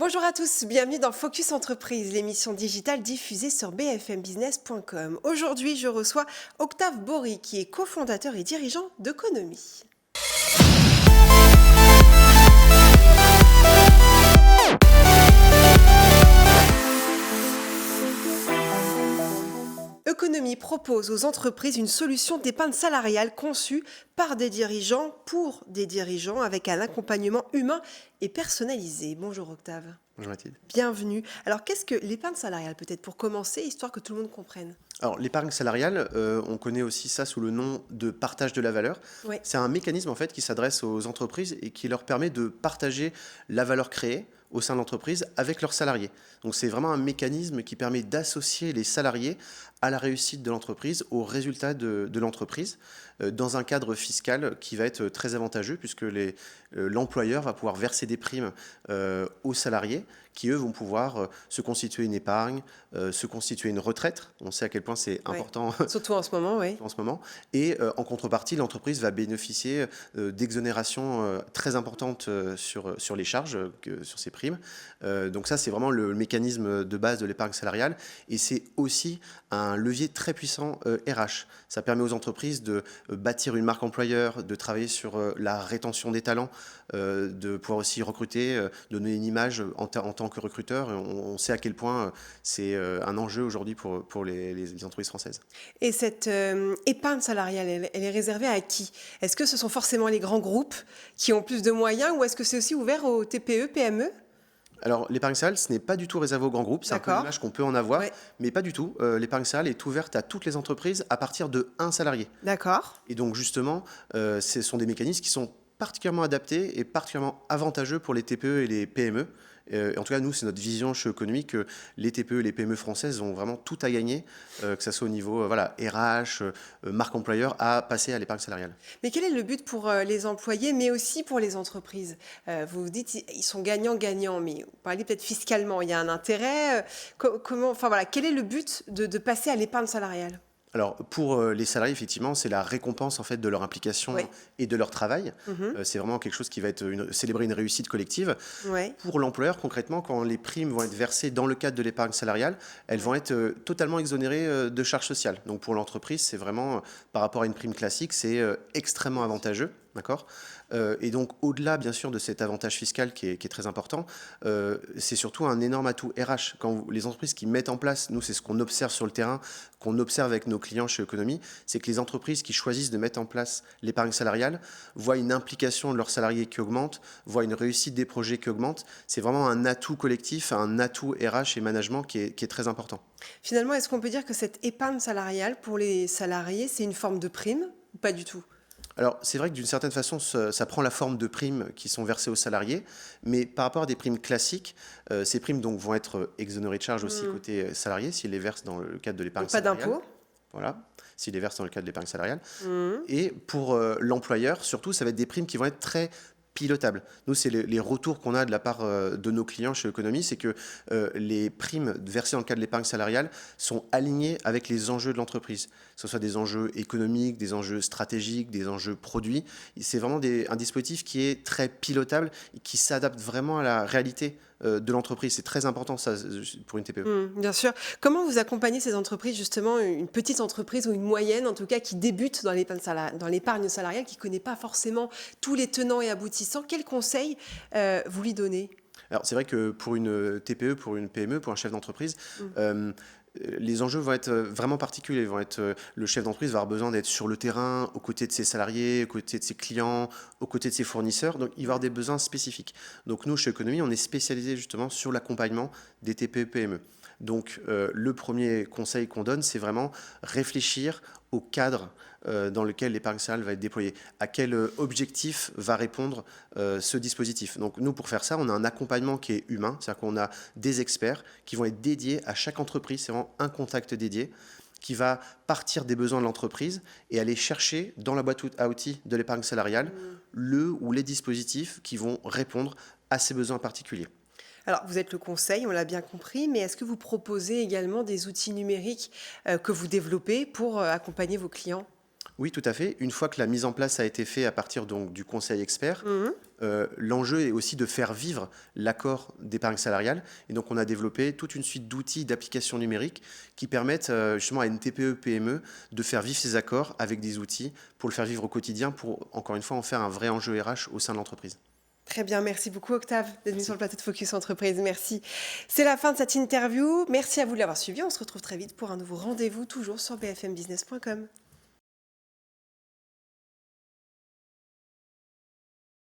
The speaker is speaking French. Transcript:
Bonjour à tous, bienvenue dans Focus Entreprise, l'émission digitale diffusée sur bfmbusiness.com. Aujourd'hui, je reçois Octave Bory, qui est cofondateur et dirigeant d'Oconomy. Oconomy propose aux entreprises une solution d'épargne salariale conçue par des dirigeants pour des dirigeants avec un accompagnement humain et personnalisé. Bonjour Octave. Bonjour Mathilde. Bienvenue. Alors qu'est-ce que l'épargne salariale peut-être pour commencer, histoire que tout le monde comprenne? Alors l'épargne salariale, on connaît aussi ça sous le nom de partage de la valeur. Oui. C'est un mécanisme en fait qui s'adresse aux entreprises et qui leur permet de partager la valeur créée au sein de l'entreprise avec leurs salariés. Donc c'est vraiment un mécanisme qui permet d'associer les salariés à la réussite de l'entreprise, aux résultats de l'entreprise, dans un cadre fiscal qui va être très avantageux puisque l'employeur va pouvoir verser des primes aux salariés qui, eux, vont pouvoir se constituer une épargne, se constituer une retraite. On sait à quel point c'est important. Surtout en ce moment, oui. En ce moment. Et en contrepartie, l'entreprise va bénéficier d'exonérations très importantes sur les charges, sur ses primes. Donc ça, c'est vraiment le mécanisme de base de l'épargne salariale. Et c'est aussi un levier très puissant RH. Ça permet aux entreprises de bâtir une marque employeur, de travailler sur la rétention des talents, de pouvoir aussi recruter, donner une image en tant que recruteur. On sait à quel point c'est un enjeu aujourd'hui pour les entreprises françaises. Et cette épargne salariale, elle est réservée à qui? Est-ce que ce sont forcément les grands groupes qui ont plus de moyens ou est-ce que c'est aussi ouvert aux TPE, PME? Alors, l'épargne salariale, ce n'est pas du tout réservé aux grands groupes. C'est un peu D'accord. l'image qu'on peut en avoir, Ouais. mais pas du tout. L'épargne salariale est ouverte à toutes les entreprises à partir de 1 salarié. D'accord. Et donc, justement, ce sont des mécanismes qui sont particulièrement adaptés et particulièrement avantageux pour les TPE et les PME. En tout cas, nous, c'est notre vision chez Oconomy que les TPE et les PME françaises ont vraiment tout à gagner, que ce soit au niveau voilà, RH, marque employeur, à passer à l'épargne salariale. Mais quel est le but pour les employés, mais aussi pour les entreprises? Vous vous dites, ils sont gagnants-gagnants, mais vous parlez peut-être fiscalement, il y a un intérêt. Comment, enfin voilà, quel est le but de passer à l'épargne salariale? Alors, pour les salariés, effectivement, c'est la récompense en fait, de leur implication Oui. et de leur travail. Mhm. C'est vraiment quelque chose qui va être célébrer une réussite collective. Ouais. Pour l'employeur, concrètement, quand les primes vont être versées dans le cadre de l'épargne salariale, elles vont être totalement exonérées de charges sociales. Donc, pour l'entreprise, c'est vraiment, par rapport à une prime classique, c'est extrêmement avantageux. D'accord. Et donc, au-delà, bien sûr, de cet avantage fiscal qui est très important, c'est surtout un énorme atout RH. Les entreprises qui mettent en place, nous, c'est ce qu'on observe sur le terrain, qu'on observe avec nos clients chez Oconomy, c'est que les entreprises qui choisissent de mettre en place l'épargne salariale voient une implication de leurs salariés qui augmente, voient une réussite des projets qui augmente. C'est vraiment un atout collectif, un atout RH et management qui est très important. Finalement, est-ce qu'on peut dire que cette épargne salariale pour les salariés, c'est une forme de prime ou pas du tout? Alors, c'est vrai que d'une certaine façon, ça prend la forme de primes qui sont versées aux salariés, mais par rapport à des primes classiques, ces primes donc, vont être exonérées de charges aussi côté salarié s'ils les versent dans le cadre de l'épargne Donc pas salariale. d'impôt? Voilà, s'ils les versent dans le cadre de l'épargne salariale. Mhm. Et pour l'employeur, surtout, ça va être des primes qui vont être très pilotables. Nous, c'est les retours qu'on a de la part de nos clients chez Oconomy, c'est que les primes versées dans le cadre de l'épargne salariale sont alignées avec les enjeux de l'entreprise, que ce soit des enjeux économiques, des enjeux stratégiques, des enjeux produits. C'est vraiment un dispositif qui est très pilotable et qui s'adapte vraiment à la réalité de l'entreprise. C'est très important ça, pour une TPE. Bien sûr. Comment vous accompagnez ces entreprises, justement, une petite entreprise ou une moyenne, en tout cas, qui débute dans l'épargne salariale, qui ne connaît pas forcément tous les tenants et aboutissants? Quels conseils vous lui donnez? Alors, c'est vrai que pour une TPE, pour une PME, pour un chef d'entreprise, les enjeux vont être vraiment particuliers. Le chef d'entreprise va avoir besoin d'être sur le terrain, aux côtés de ses salariés, aux côtés de ses clients, aux côtés de ses fournisseurs. Donc, il va avoir des besoins spécifiques. Donc, nous, chez Oconomy, on est spécialisé justement sur l'accompagnement des TPE-PME. Donc, le premier conseil qu'on donne, c'est vraiment réfléchir au cadre dans lequel l'épargne salariale va être déployée. À quel objectif va répondre ce dispositif? Donc nous, pour faire ça, on a un accompagnement qui est humain, c'est-à-dire qu'on a des experts qui vont être dédiés à chaque entreprise, c'est vraiment un contact dédié qui va partir des besoins de l'entreprise et aller chercher dans la boîte à outils de l'épargne salariale le ou les dispositifs qui vont répondre à ces besoins particuliers. Alors, vous êtes le conseil, on l'a bien compris, mais est-ce que vous proposez également des outils numériques que vous développez pour accompagner vos clients? Oui, tout à fait. Une fois que la mise en place a été faite à partir donc du conseil expert, Mhm. l'enjeu est aussi de faire vivre l'accord d'épargne salariale. Et donc, on a développé toute une suite d'outils, d'applications numériques qui permettent justement à une TPE-PME de faire vivre ces accords avec des outils pour le faire vivre au quotidien, pour, encore une fois, en faire un vrai enjeu RH au sein de l'entreprise. Très bien, merci beaucoup Octave d'être venu sur Merci. le plateau de Focus Entreprise. Merci. C'est la fin de cette interview. Merci à vous de l'avoir suivi. On se retrouve très vite pour un nouveau rendez-vous, toujours sur bfmbusiness.com.